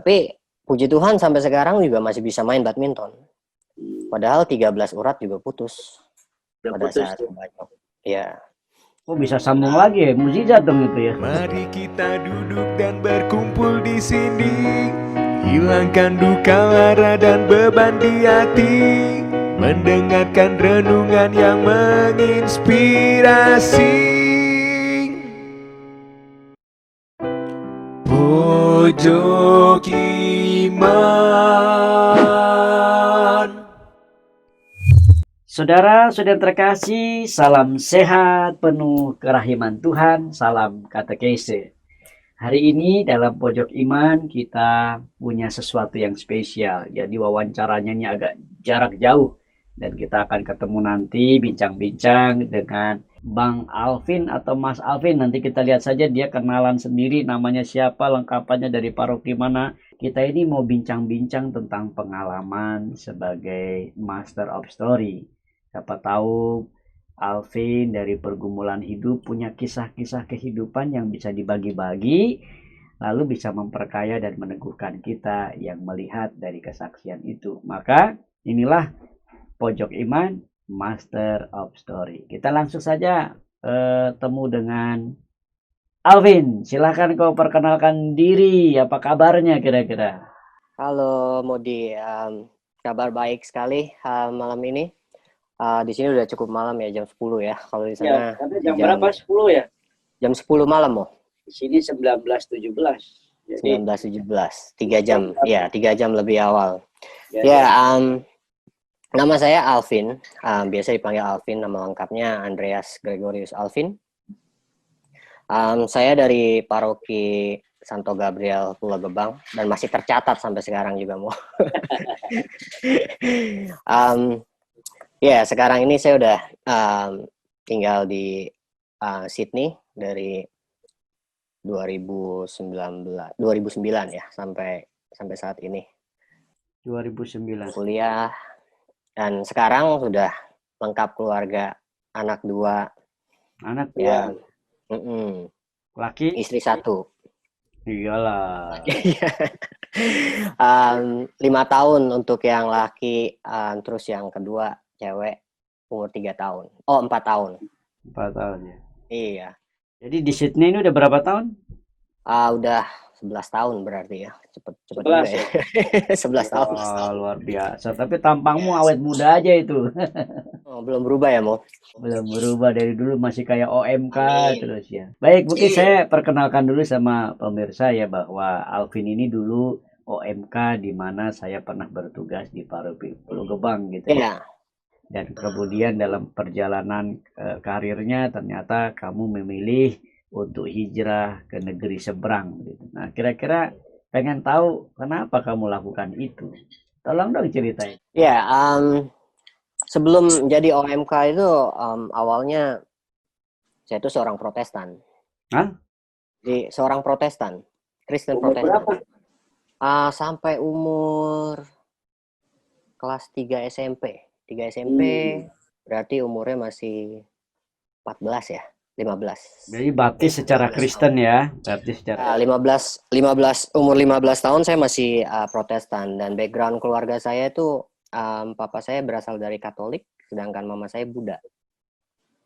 Tapi puji Tuhan sampai sekarang juga masih bisa main badminton. Padahal 13 urat juga putus Udah pada putus saat tuh. banyak. Ya. Oh bisa sambung lagi ya, mukjizat dong itu ya. Mari kita duduk dan berkumpul di sini, hilangkan duka lara dan beban di hati, mendengarkan renungan yang menginspirasi. Pojok Iman. Saudara-saudara terkasih, salam sehat, penuh kerahiman Tuhan, salam katekese. Hari ini dalam Pojok Iman kita punya sesuatu yang spesial. Jadi wawancaranya ini agak jarak jauh. Dan kita akan ketemu nanti bincang-bincang dengan Bang Alvin atau Mas Alvin. Nanti kita lihat saja dia kenalan sendiri, namanya siapa, lengkapannya dari paroki mana. Kita ini mau bincang-bincang tentang pengalaman sebagai Master of Story. Siapa tahu Alvin dari pergumulan hidup punya kisah-kisah kehidupan yang bisa dibagi-bagi, lalu bisa memperkaya dan meneguhkan kita yang melihat dari kesaksian itu. Maka inilah Pojok Iman, Master of Story. Kita langsung saja temu dengan Alvin. Silahkan kau perkenalkan diri, apa kabarnya kira-kira? Halo Modi, kabar baik sekali malam ini. Di sini udah cukup malam ya, jam 10 ya. Kalau di sana Jam berapa? 10 ya? Jam 10 malam, Mo. Di sini 19.17. Jadi 19.17, 3 jam. Ya, 3 jam lebih awal. ya. Nama saya Alvin. Biasa dipanggil Alvin, nama lengkapnya Andreas Gregorius Alvin. Saya dari paroki Santo Gabriel Pulau Gebang dan masih tercatat sampai sekarang juga, Mo. Ya, sekarang ini saya udah tinggal di Sydney dari 2009 ya sampai saat ini. 2009. Kuliah dan sekarang sudah lengkap keluarga, anak 2. Anak Ya. laki? Istri 1. Iyalah. 5 tahun untuk yang laki, terus yang kedua cewek umur 3 tahun. Oh, 4 tahun. 4 tahun ya. Iya. Jadi di Sydney ini udah berapa tahun? Udah 11 tahun berarti ya. Cepet 11 juga ya. 11 tahun. Oh, luar biasa. Tapi tampangmu awet muda aja itu. Oh, belum berubah ya, Mo? Belum berubah dari dulu, masih kayak OMK terus ya. Baik, mungkin saya perkenalkan dulu sama pemirsa ya bahwa Alvin ini dulu OMK di mana saya pernah bertugas di paroki Pulau Gebang gitu ya. Iya. Dan kemudian dalam perjalanan karirnya ternyata kamu memilih untuk hijrah ke negeri seberang gitu. Nah, kira-kira pengen tahu kenapa kamu lakukan itu. Tolong dong ceritain. Ya, sebelum jadi OMK itu awalnya saya itu seorang Protestan. Hah? Jadi seorang Protestan, Kristen Umur Protestan. berapa? Sampai umur kelas 3 SMP. 3 SMP berarti umurnya masih 14 ya, 15. Jadi baptis secara Kristen ya, baptis secara 15 umur 15 tahun saya masih Protestan dan background keluarga saya itu papa saya berasal dari Katolik sedangkan mama saya Buddha.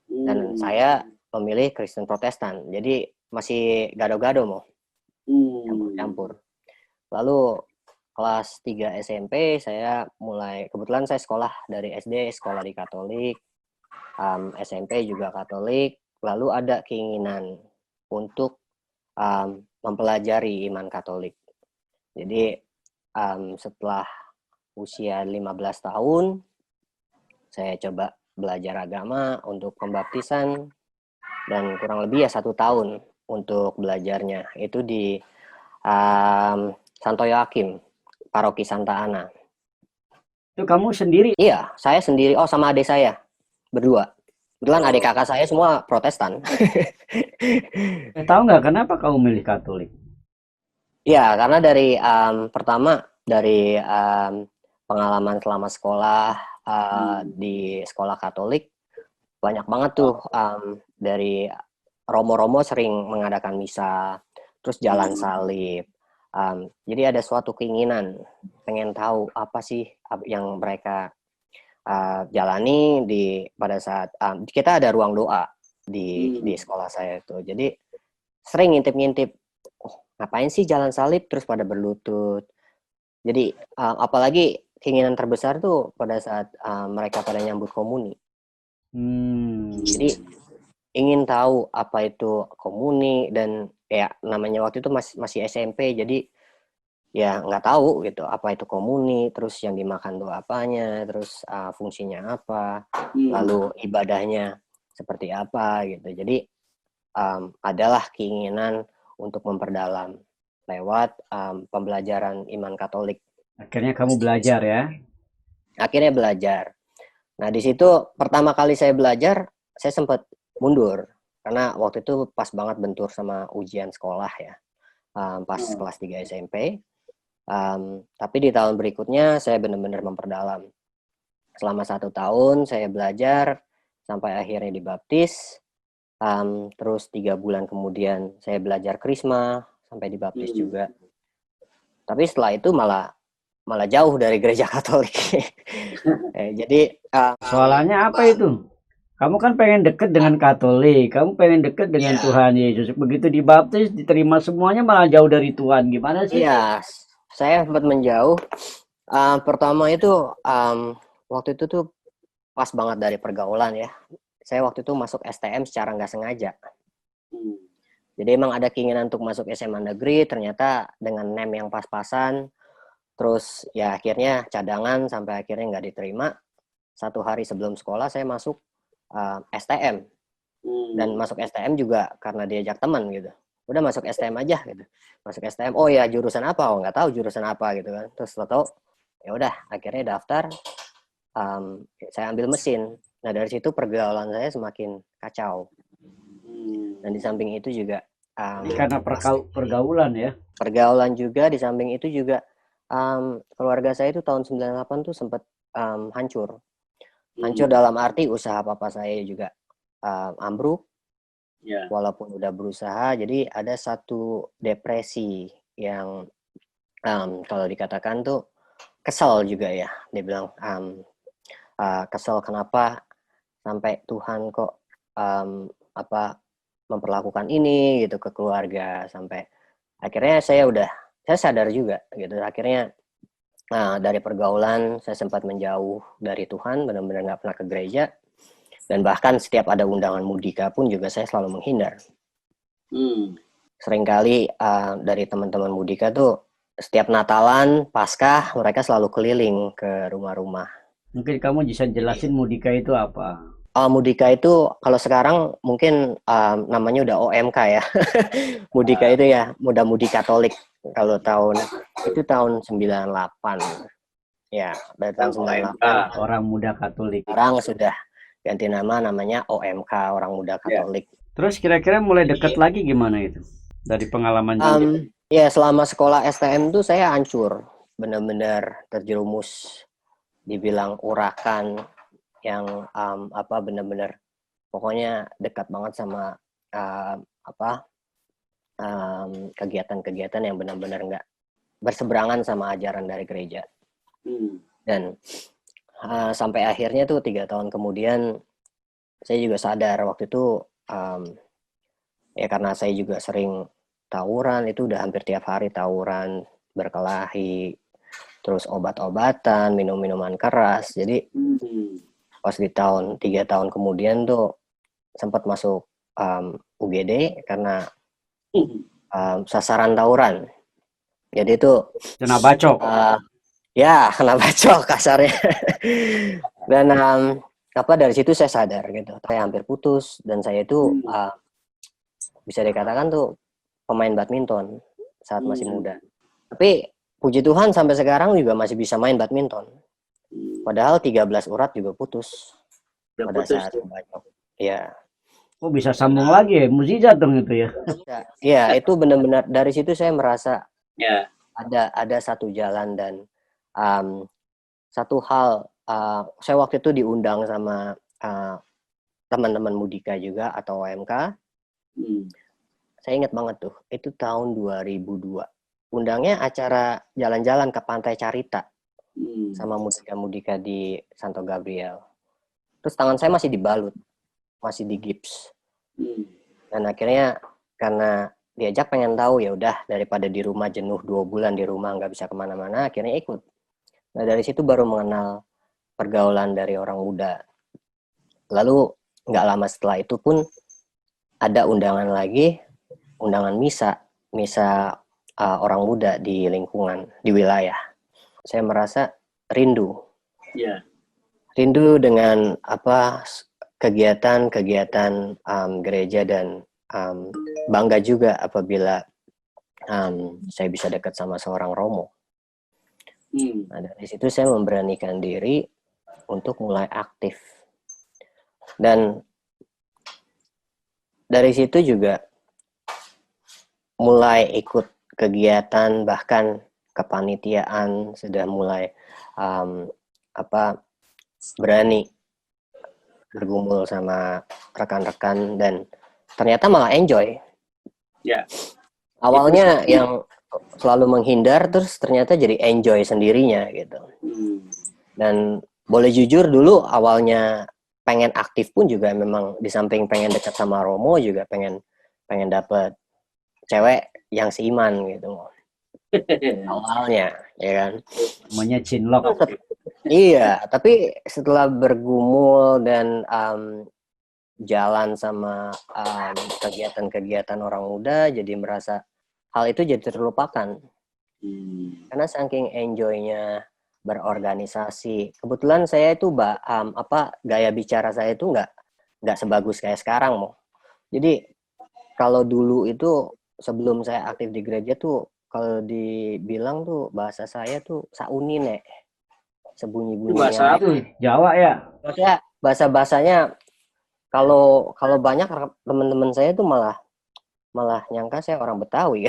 Dan saya memilih Kristen Protestan. Jadi masih gado-gado Mo. Campur-campur. Lalu kelas 3 SMP saya mulai, kebetulan saya sekolah dari SD, sekolah di Katolik, SMP juga Katolik, lalu ada keinginan untuk mempelajari iman Katolik. Jadi setelah usia 15 tahun, saya coba belajar agama untuk pembaptisan, dan kurang lebih ya 1 tahun untuk belajarnya. Itu di Santo Yoakim, Paroki Santa Ana. Itu kamu sendiri? Iya, saya sendiri. Oh, sama adik saya. Berdua. Kebetulan adik kakak saya semua Protestan. Tahu nggak kenapa kamu milih Katolik? Ya, karena dari pertama dari pengalaman selama sekolah di sekolah Katolik, banyak banget tuh dari romo-romo sering mengadakan misa, terus jalan salib, Jadi ada suatu keinginan pengen tahu apa sih yang mereka jalani pada saat kita ada ruang doa di sekolah saya itu. Jadi sering ngintip-ngintip, oh, ngapain sih jalan salib terus pada berlutut. Jadi apalagi keinginan terbesar tuh pada saat mereka pada nyambut komuni. Jadi ingin tahu apa itu komuni, dan ya namanya waktu itu masih SMP, jadi ya nggak tahu gitu apa itu komuni, terus yang dimakan tuh apanya, terus fungsinya apa, lalu ibadahnya seperti apa gitu. Jadi adalah keinginan untuk memperdalam lewat pembelajaran iman Katolik. Akhirnya kamu belajar ya? Akhirnya belajar. Nah, di situ pertama kali saya belajar, saya sempat mundur. Karena waktu itu pas banget bentur sama ujian sekolah ya. Pas kelas 3 SMP. Tapi di tahun berikutnya saya benar-benar memperdalam. Selama 1 tahun saya belajar, sampai akhirnya dibaptis. Terus 3 bulan kemudian saya belajar krisma, sampai dibaptis juga. Tapi setelah itu malah jauh dari gereja Katolik. Jadi soalnya apa itu? Kamu kan pengen deket dengan Katolik, kamu pengen deket dengan Tuhan Yesus. Begitu dibaptis, diterima semuanya malah jauh dari Tuhan. Gimana sih? Iya, saya sempat menjauh. Pertama itu waktu itu tuh pas banget dari pergaulan ya. Saya waktu itu masuk STM secara nggak sengaja. Jadi emang ada keinginan untuk masuk SMA negeri, ternyata dengan NEM yang pas-pasan, terus ya akhirnya cadangan sampai akhirnya nggak diterima. 1 hari sebelum sekolah saya masuk STM. Dan masuk STM juga karena diajak teman gitu. Udah masuk STM aja gitu. Masuk STM, oh ya jurusan apa? Oh nggak tahu jurusan apa gitu kan. Terus tahu, ya udah akhirnya daftar. Saya ambil mesin. Nah dari situ pergaulan saya semakin kacau. Dan di samping itu juga karena pergaulan ya. Pergaulan juga, di samping itu juga keluarga saya itu tahun 98 tuh sempat hancur. Hancur dalam arti usaha papa saya juga ambruk. Walaupun udah berusaha, jadi ada satu depresi yang kalau dikatakan tuh kesel juga ya. Dia bilang kesel kenapa sampai Tuhan kok memperlakukan ini gitu ke keluarga, sampai akhirnya saya sadar juga gitu. Akhirnya dari pergaulan saya sempat menjauh dari Tuhan, benar-benar nggak pernah ke gereja, dan bahkan setiap ada undangan mudika pun juga saya selalu menghindar. Seringkali dari teman-teman mudika tuh setiap Natalan, Paskah mereka selalu keliling ke rumah-rumah. Mungkin kamu bisa jelasin mudika itu apa? Mudika itu kalau sekarang mungkin namanya udah OMK ya. Mudika itu ya Muda-Mudi Katolik. Kalau itu tahun 98. Ya, dari tahun 98. Orang Muda Katolik. Sekarang sudah ganti nama, namanya OMK, Orang Muda Katolik. Terus kira-kira mulai dekat lagi gimana itu? Dari pengalaman ya selama sekolah STM tuh saya hancur. Benar-benar terjerumus, dibilang urakan yang benar-benar pokoknya dekat banget sama kegiatan-kegiatan yang benar-benar nggak berseberangan sama ajaran dari gereja. Dan sampai akhirnya tuh 3 tahun kemudian saya juga sadar waktu itu ya karena saya juga sering tawuran, itu udah hampir tiap hari tawuran, berkelahi, terus obat-obatan, minum-minuman keras. Jadi pas di 3 tahun kemudian tuh sempat masuk UGD karena sasaran tawuran. Jadi itu kena bacok. Ya kena bacok kasarnya. Dan dari situ saya sadar gitu, saya hampir putus, dan saya itu bisa dikatakan tuh pemain badminton saat masih muda. Tapi puji Tuhan sampai sekarang juga masih bisa main badminton. Padahal 13 urat juga putus pada saat bacok. Ya. Oh bisa sambung lagi ya, mukjizat dong itu ya. Ya itu benar-benar dari situ saya merasa ada satu jalan, dan satu hal, saya waktu itu diundang sama teman-teman Mudika juga atau OMK. Saya ingat banget tuh, itu tahun 2002. undangnya acara jalan-jalan ke Pantai Carita Hmm. sama mudika-mudika di Santo Gabriel. Terus tangan saya masih dibalut, masih digips. Hmm. Dan akhirnya karena diajak pengen tahu, ya udah daripada di rumah jenuh 2 bulan di rumah nggak bisa kemana-mana, akhirnya ikut. Nah dari situ baru mengenal pergaulan dari orang muda. Lalu nggak lama setelah itu pun ada undangan lagi, undangan misa orang muda di lingkungan, di wilayah. Saya merasa rindu Ya. dengan kegiatan-kegiatan gereja, dan bangga juga apabila saya bisa dekat sama seorang romo. Hmm. Nah, dari situ saya memberanikan diri untuk mulai aktif. Dan dari situ juga mulai ikut kegiatan, bahkan kepanitiaan, sudah mulai berani bergumul sama rekan-rekan, dan ternyata malah enjoy. Ya. Awalnya yang selalu menghindar, terus ternyata jadi enjoy sendirinya gitu. Hmm. Dan boleh jujur, dulu awalnya pengen aktif pun juga memang di samping pengen dekat sama Romo, juga pengen dapet cewek yang seiman gitu awalnya, ya kan. Namanya cinlok. Iya, tapi setelah bergumul dan jalan sama kegiatan-kegiatan orang muda, jadi merasa hal itu jadi terlupakan. Karena saking enjoynya berorganisasi. Kebetulan saya itu gaya bicara saya itu nggak sebagus kayak sekarang, Mo. Jadi kalau dulu itu sebelum saya aktif di gereja tuh, kalau dibilang tuh bahasa saya tuh saunine, sebunyi-bunyi. Bahasa Itu Jawa ya? Maksudnya bahasa-bahasanya, kalau banyak teman-teman saya tuh malah nyangka saya orang Betawi.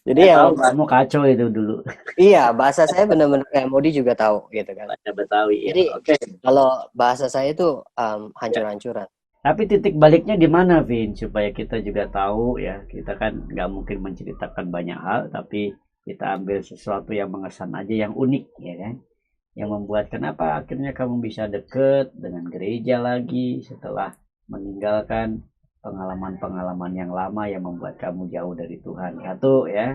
Jadi yang Kamu kacau itu dulu. iya, bahasa saya benar-benar kayak Modi juga tahu gitu kan. bahasa Betawi ya. Jadi Oke. kalau bahasa saya itu hancur-hancuran. Tapi titik baliknya di mana, Vin? Supaya kita juga tahu ya. Kita kan nggak mungkin menceritakan banyak hal, tapi kita ambil sesuatu yang mengesan aja, yang unik, ya kan? Yang membuat kenapa akhirnya kamu bisa deket dengan gereja lagi setelah meninggalkan pengalaman-pengalaman yang lama yang membuat kamu jauh dari Tuhan. Satu ya.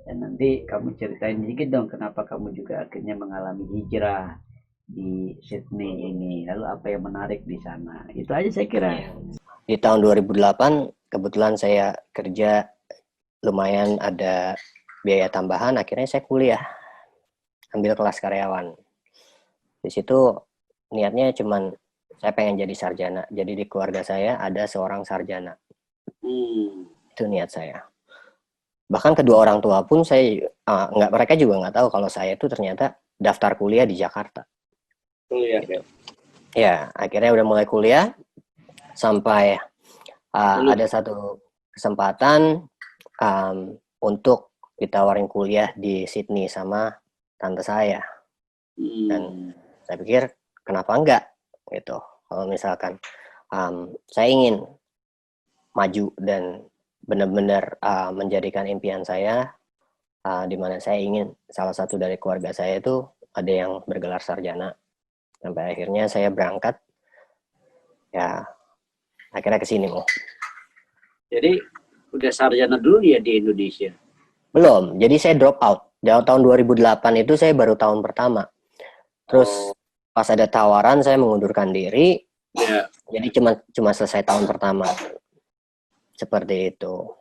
Dan nanti kamu ceritain dikit dong kenapa kamu juga akhirnya mengalami hijrah di Sydney ini. Lalu apa yang menarik di sana? Itu aja saya kira. Di tahun 2008 kebetulan saya kerja, lumayan ada biaya tambahan, akhirnya saya kuliah, ambil kelas karyawan. Di situ niatnya cuman saya pengen jadi sarjana. Jadi di keluarga saya ada seorang sarjana. Itu niat saya. Bahkan kedua orang tua pun mereka juga nggak tahu kalau saya itu ternyata daftar kuliah di Jakarta. Kuliah ya. Ya, akhirnya udah mulai kuliah sampai ada satu kesempatan untuk ditawarin kuliah di Sydney sama tante saya. Dan saya pikir kenapa enggak gitu. Kalau misalkan saya ingin maju dan benar-benar menjadikan impian saya, di mana saya ingin salah satu dari keluarga saya itu ada yang bergelar sarjana. Sampai akhirnya saya berangkat, ya akhirnya ke sini, Mo. Jadi udah sarjana dulu ya di Indonesia? Belum, jadi saya drop out. Dari tahun 2008 itu saya baru tahun pertama. Terus pas ada tawaran saya mengundurkan diri. Ya. Jadi cuma selesai tahun pertama. Seperti itu.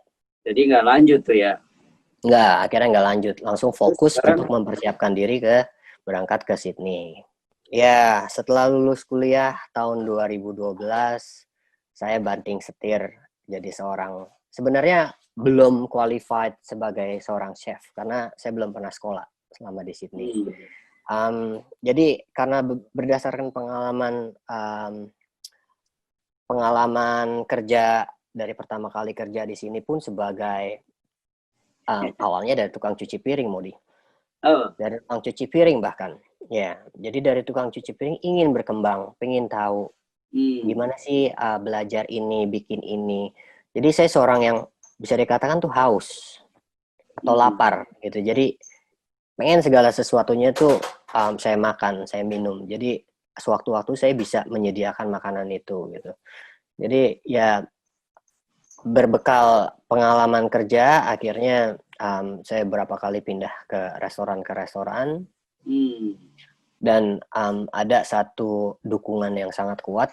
Jadi nggak lanjut tuh ya? Nggak, akhirnya nggak lanjut. Langsung fokus Sekarang, untuk mempersiapkan diri berangkat ke Sydney. Ya, setelah lulus kuliah tahun 2012, saya banting setir jadi sebenarnya belum qualified sebagai seorang chef, karena saya belum pernah sekolah selama di Sydney. Jadi karena berdasarkan pengalaman kerja dari pertama kali kerja di sini pun sebagai awalnya dari tukang cuci piring, Modi. Dari tukang cuci piring bahkan. Ya, jadi dari tukang cuci piring ingin berkembang, pengen tahu gimana sih belajar ini, bikin ini. Jadi saya seorang yang bisa dikatakan tuh haus. atau lapar gitu. Jadi pengen segala sesuatunya tuh saya makan, saya minum. Jadi sewaktu-waktu saya bisa menyediakan makanan itu gitu. Jadi ya berbekal pengalaman kerja, akhirnya saya berapa kali pindah ke restoran dan ada satu dukungan yang sangat kuat.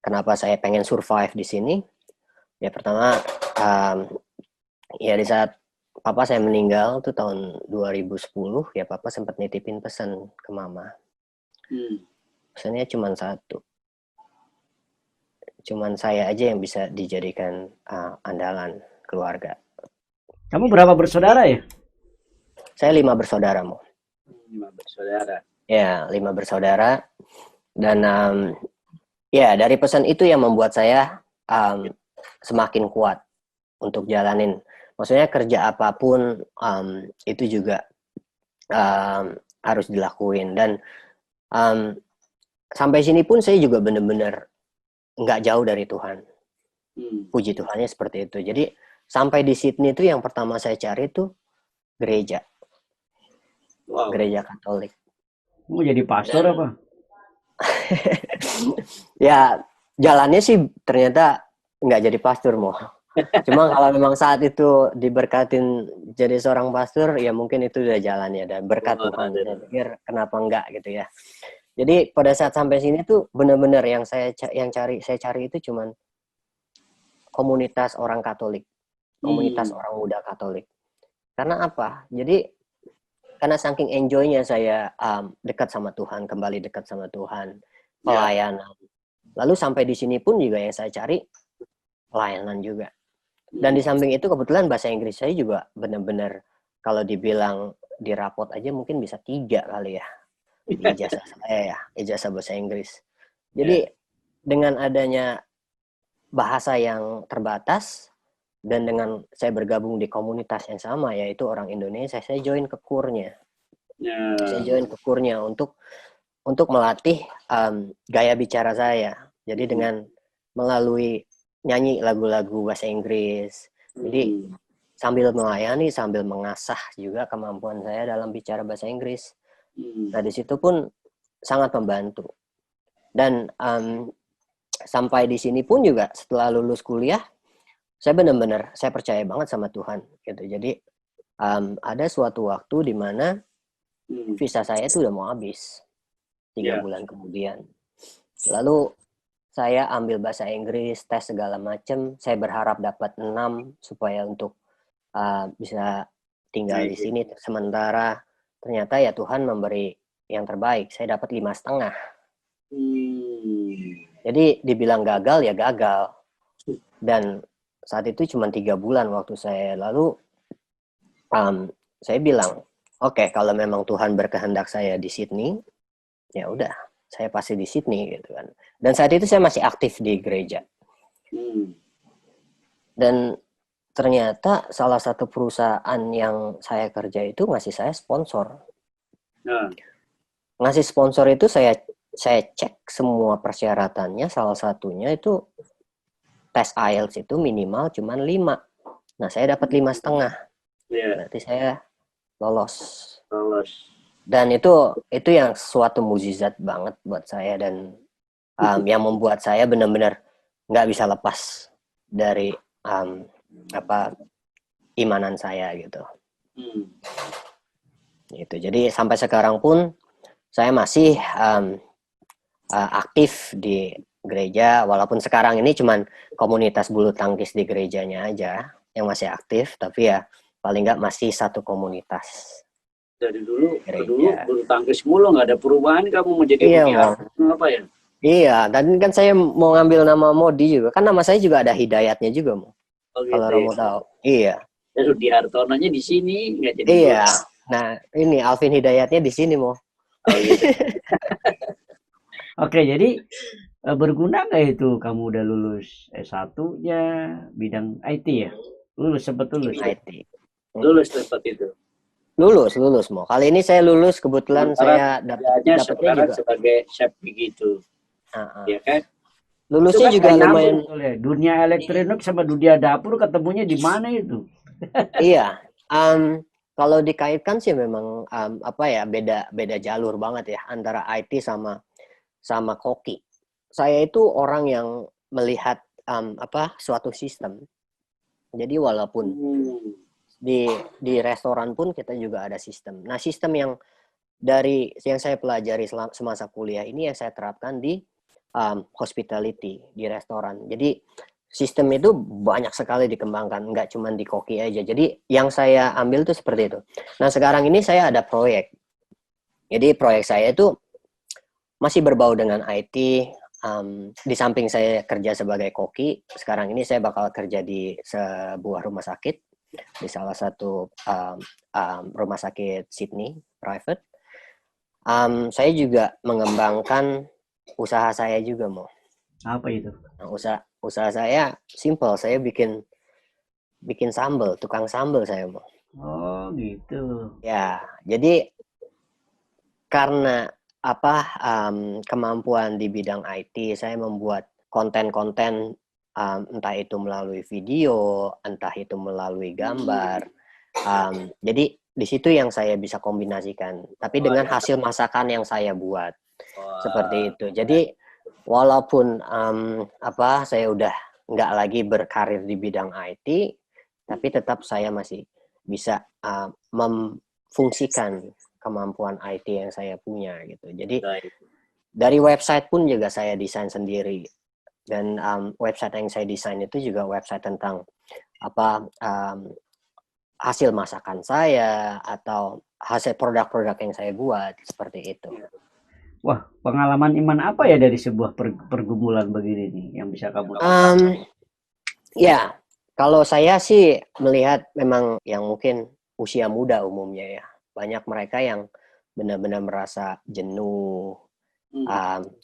Kenapa saya pengen survive di sini? Ya pertama, ya di saat papa saya meninggal tuh tahun 2010, ya papa sempat nitipin pesan ke mama. Pesannya cuma satu. Cuman saya aja yang bisa dijadikan andalan keluarga. Kamu berapa bersaudara ya? Saya 5 bersaudara, Mo. 5 bersaudara. Ya, 5 bersaudara. Dan ya dari pesan itu yang membuat saya semakin kuat untuk jalanin. Maksudnya kerja apapun itu juga harus dilakuin. Dan sampai sini pun saya juga benar-benar nggak jauh dari Tuhan. Puji Tuhannya seperti itu. Jadi sampai di Sydney itu yang pertama saya cari itu gereja. Wow. Gereja Katolik. Mau jadi pastor apa? Ya jalannya sih ternyata nggak jadi pastor, Mo. Cuma kalau memang saat itu diberkatin jadi seorang pastor, ya mungkin itu udah jalannya dan berkat Tuhan. Saya pikir kenapa enggak gitu ya. Jadi pada saat sampai sini tuh benar-benar yang saya cari itu cuman komunitas orang Katolik, komunitas orang muda Katolik. Karena apa? Jadi karena saking enjoy-nya saya dekat sama Tuhan, kembali dekat sama Tuhan, pelayanan. Lalu sampai di sini pun juga yang saya cari pelayanan juga. Dan di samping itu kebetulan bahasa Inggris saya juga benar-benar kalau dibilang di rapot aja mungkin bisa 3 kali ya. Ijazah saya ya, ijazah bahasa Inggris. Jadi dengan adanya bahasa yang terbatas dan dengan saya bergabung di komunitas yang sama yaitu orang Indonesia, saya join ke kurnya. Saya join ke kurnya untuk melatih gaya bicara saya. Jadi dengan melalui nyanyi lagu-lagu bahasa Inggris. Jadi sambil melayani, sambil mengasah juga kemampuan saya dalam bicara bahasa Inggris. Nah di situ pun sangat membantu. Dan sampai di sini pun juga setelah lulus kuliah, saya benar-benar saya percaya banget sama Tuhan gitu. Jadi ada suatu waktu di mana visa saya itu udah mau habis 3 bulan kemudian. Lalu saya ambil bahasa Inggris, tes segala macam. Saya berharap dapat 6 supaya untuk bisa tinggal di sini sementara. Ternyata ya Tuhan memberi yang terbaik. Saya dapat 5,5. Jadi dibilang gagal ya gagal. Dan saat itu cuma 3 bulan waktu saya. Lalu saya bilang, oke, kalau memang Tuhan berkehendak saya di Sydney, ya udah, saya pasti di Sydney gitu kan. Dan saat itu saya masih aktif di gereja. Dan ternyata salah satu perusahaan yang saya kerja itu ngasih saya sponsor. Ngasih sponsor itu saya cek semua persyaratannya, salah satunya itu tes IELTS itu minimal cuma 5. Nah, saya dapat 5,5. Berarti saya lolos. Dan itu yang suatu mukjizat banget buat saya dan yang membuat saya benar-benar nggak bisa lepas dari imanan saya gitu. Gitu. Jadi sampai sekarang pun saya masih aktif di gereja, walaupun sekarang ini cuman komunitas bulu tangkis di gerejanya aja yang masih aktif, tapi ya paling nggak masih satu komunitas. Dari dulu bulu tangkis mulu, nggak ada perubahan, kamu mau jadi apa ya? Iya, tadi kan saya mau ngambil nama Modi juga, kan nama saya juga ada hidayatnya juga, Mo. Kalau kamu tahu. Iya. Dan Rudi Hartononya di sini nggak jadi. Iya. Nah, ini Alvin Hidayatnya di sini, Mo. Oke, jadi berguna nggak itu kamu udah lulus S1-nya bidang IT ya? Sempat lulus. IT. Lulus tempat itu. Lulus, Mo. Kali ini saya lulus, kebetulan saya dapatnya juga sebagai chef begitu. Ya kan? Lulusnya juga lumayan. Dunia elektronik sama dunia dapur ketemunya di mana itu? Iya, kalau dikaitkan sih memang apa ya, beda jalur banget ya antara IT sama koki. Saya itu orang yang melihat apa suatu sistem. Jadi walaupun di restoran pun kita juga ada sistem. Nah, sistem yang saya pelajari semasa kuliah ini yang saya terapkan di hospitality di restoran. Jadi sistem itu banyak sekali dikembangkan, nggak cuma di koki aja. Jadi yang saya ambil tuh seperti itu. Nah, sekarang ini saya ada proyek. Jadi proyek saya itu masih berbau dengan IT. Di samping saya kerja sebagai koki, sekarang ini saya bakal kerja di sebuah rumah sakit, di salah satu rumah sakit Sydney, private. Saya juga mengembangkan usaha saya juga, Mo. Apa itu? Nah, usaha saya simple, saya bikin sambal, tukang sambal saya, Mo. Oh gitu. Ya, jadi karena apa kemampuan di bidang IT, saya membuat konten-konten entah itu melalui video, entah itu melalui gambar. Jadi di situ yang saya bisa kombinasikan, tapi dengan hasil masakan yang saya buat. Seperti itu. Jadi walaupun apa saya udah nggak lagi berkarir di bidang IT, tapi tetap saya masih bisa memfungsikan kemampuan IT yang saya punya gitu. Jadi dari website pun juga saya desain sendiri, dan website yang saya desain itu juga website tentang apa hasil masakan saya atau hasil produk-produk yang saya buat seperti itu. Wah, pengalaman iman apa ya dari sebuah pergumulan begini nih yang bisa kamu ya, kalau saya sih melihat memang yang mungkin usia muda umumnya ya. Banyak mereka yang benar-benar merasa jenuh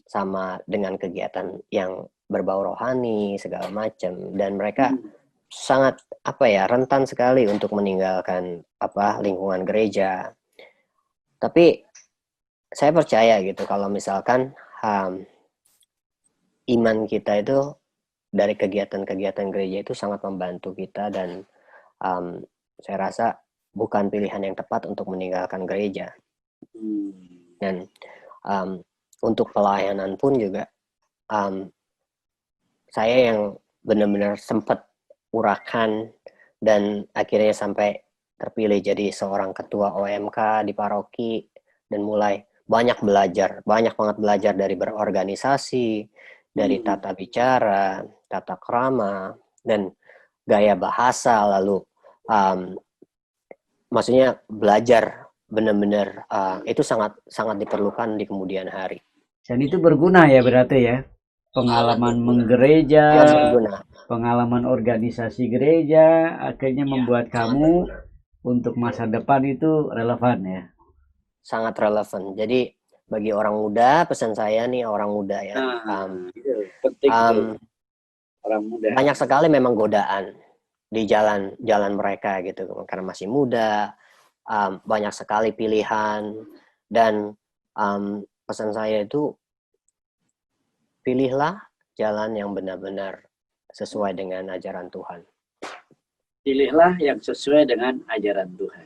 sama dengan kegiatan yang berbau rohani segala macam, dan mereka sangat apa ya rentan sekali untuk meninggalkan apa lingkungan gereja. Tapi saya percaya gitu kalau misalkan iman kita itu dari kegiatan-kegiatan gereja itu sangat membantu kita, dan saya rasa bukan pilihan yang tepat untuk meninggalkan gereja. Dan untuk pelayanan pun juga saya yang benar-benar sempat urakan dan akhirnya sampai terpilih jadi seorang ketua OMK di paroki, dan mulai banyak banget belajar dari berorganisasi, dari tata bicara, tata krama, dan gaya bahasa, lalu maksudnya belajar benar-benar itu sangat diperlukan di kemudian hari. Dan itu berguna ya berarti ya. Pengalaman menggereja, pengalaman organisasi gereja akhirnya membuat kamu untuk masa depan itu relevan ya. Sangat relevan. Jadi bagi orang muda, pesan saya nih orang muda ya. Penting orang muda. Banyak sekali memang godaan di jalan mereka gitu, karena masih muda. Banyak sekali pilihan, dan pesan saya itu pilihlah jalan yang benar-benar sesuai dengan ajaran Tuhan. Pilihlah yang sesuai dengan ajaran Tuhan.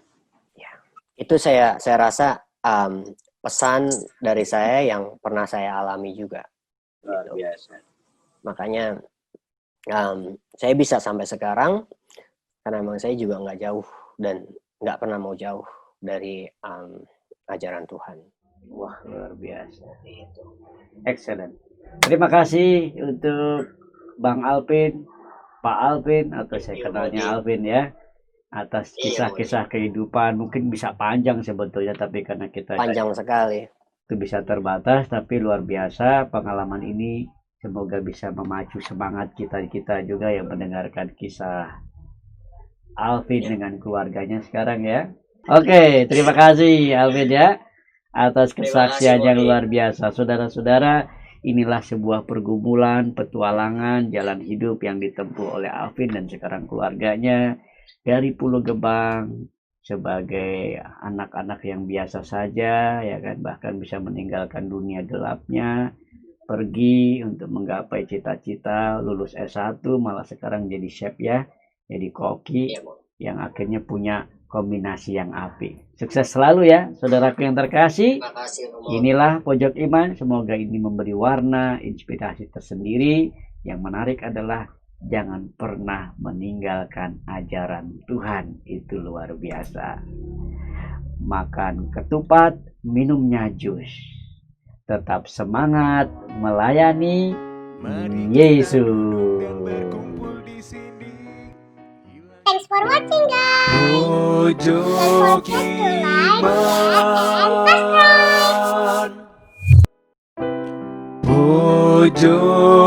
Ya, itu saya rasa pesan dari saya yang pernah saya alami juga. Luar biasa. Makanya saya bisa sampai sekarang karena memang saya juga nggak jauh dan nggak pernah mau jauh dari ajaran Tuhan. Wah, luar biasa. Excellent. Terima kasih untuk Bang Alvin, Pak Alvin, atau saya kenalnya Alvin ya, atas kisah-kisah kehidupan. Mungkin bisa panjang sebetulnya, tapi karena kita panjang sekali itu bisa terbatas, tapi luar biasa pengalaman ini. Semoga bisa memacu semangat kita juga yang mendengarkan kisah Alvin dengan keluarganya sekarang ya. Oke, terima kasih Alvin ya atas kesaksian yang luar biasa. Saudara-saudara, inilah sebuah pergumulan, petualangan, jalan hidup yang ditempuh oleh Alvin dan sekarang keluarganya dari Pulau Gebang sebagai anak-anak yang biasa saja, ya kan, bahkan bisa meninggalkan dunia gelapnya, pergi untuk menggapai cita-cita, lulus S1, malah sekarang jadi chef ya, jadi koki, yang akhirnya punya kombinasi yang apik. Sukses selalu ya, saudaraku yang terkasih. Terima kasih, Romo. Inilah Pojok Iman, semoga ini memberi warna, inspirasi tersendiri. Yang menarik adalah jangan pernah meninggalkan ajaran Tuhan, itu luar biasa. Makan ketupat, minumnya jus. Tetap semangat melayani Yesus. Thanks for watching, guys. Pojok Iman. Pojok